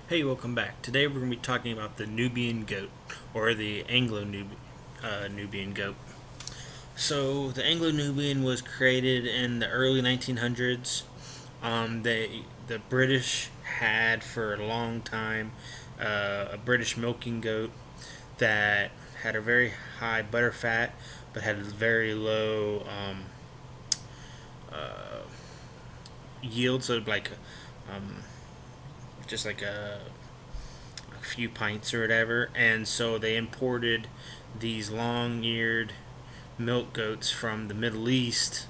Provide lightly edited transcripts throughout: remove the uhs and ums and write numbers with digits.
Hey, welcome back. Today we're going to be talking about the Nubian Goat, or the Nubian Goat. So, the Anglo-Nubian was created in the early 1900s. The British had for a long time a British milking goat that had a very high butter fat, but had a very low yield, so like um, just like a few pints or whatever, and so they imported these long-eared milk goats from the Middle East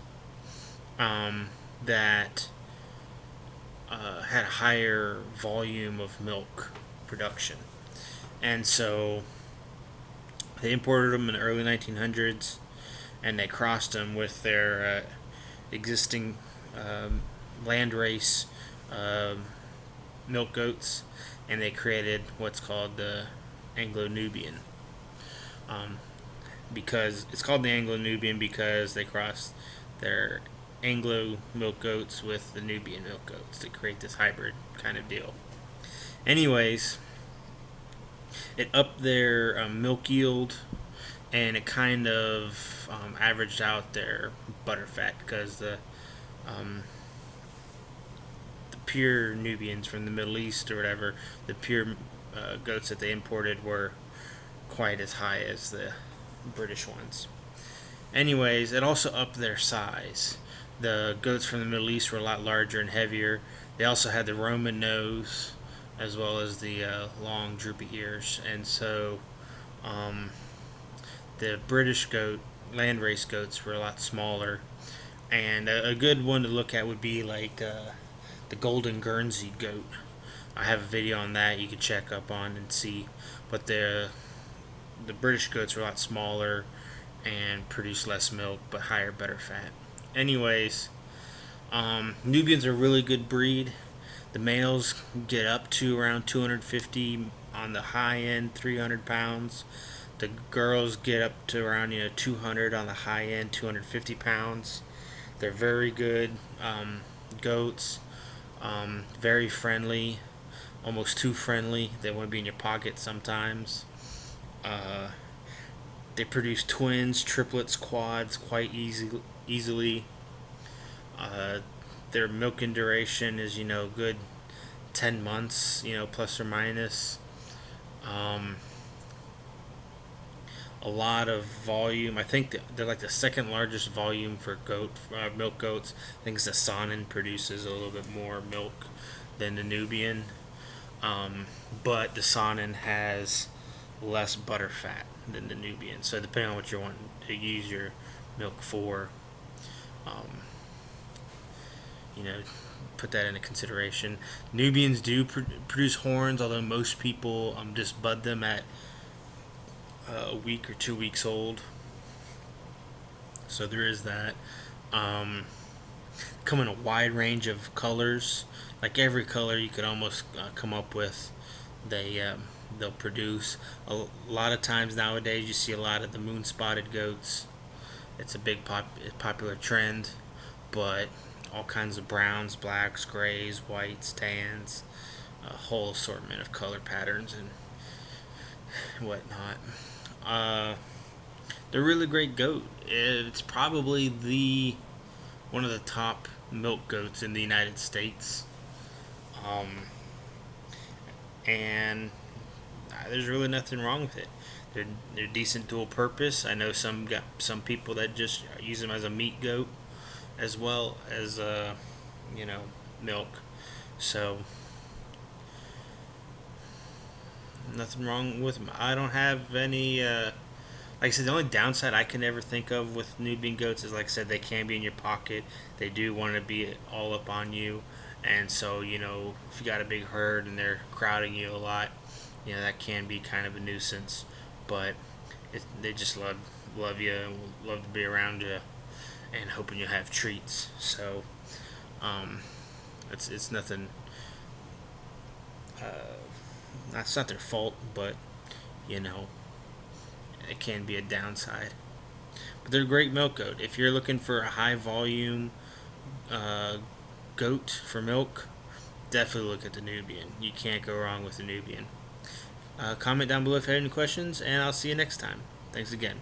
um, that had a higher volume of milk production, and so they imported them in the early 1900s, and they crossed them with their existing um, landrace um milk goats, and they created what's called the Anglo-Nubian. Um, because it's called the Anglo-Nubian because they crossed their Anglo milk goats with the Nubian milk goats to create this hybrid kind of deal. Anyways, it upped their milk yield, and it kind of averaged out their butter fat because um, the pure Nubians from the Middle East or whatever, the pure goats that they imported were quite as high as the British ones. Anyways, it also upped their size. The goats from the Middle East were a lot larger and heavier. They also had the Roman nose as well as the long droopy ears, and so um, the British goat landrace goats were a lot smaller. And a good one to look at would be like the Golden Guernsey goat. I have a video on that you can check up on and see. But the British goats are a lot smaller and produce less milk but higher, better fat. Anyways, Nubians are a really good breed. The males get up to around 250 on the high end, 300 pounds. The girls get up to around 200 on the high end, 250 pounds. They're very good goats, very friendly, almost too friendly. They want to be in your pocket sometimes. Uh, they produce twins, triplets, quads quite easily. Uh, their milking duration is good 10 months, plus or minus. Um, a lot of volume. I think they're like the second largest volume for milk goats. I think the Saanen produces a little bit more milk than the Nubian, but the Saanen has less butter fat than the Nubian. So depending on what you're wanting to use your milk for, um, you know, put that into consideration. Nubians do produce horns, although most people just bud them at a week or 2 weeks old. So there is that. Um, Come in a wide range of colors. Like every color you could almost come up with, they'll produce. A lot of times nowadays you see a lot of the moon spotted goats. It's a big popular trend, but all kinds of browns, blacks, grays, whites, tans, a whole assortment of color patterns and whatnot. Uh, they're a really great goat. It's probably the one of the top milk goats in the United States, um, and there's really nothing wrong with it. They're decent dual purpose. I know some people that just use them as a meat goat as well as you know milk. So nothing wrong with them. I don't have any. Like I said, the only downside I can ever think of with Nubian goats is, like I said, they can be in your pocket. They do want to be all up on you, and so if you got a big herd and they're crowding you a lot, that can be kind of a nuisance. But they just love you and love to be around you, and hoping you have treats. So um, it's nothing. That's not their fault, but you know it can be a downside. But they're a great milk goat. If you're looking for a high volume uh, goat for milk, definitely look at the Nubian. You can't go wrong with the Nubian. Comment down below if you have any questions, and I'll see you next time. Thanks again.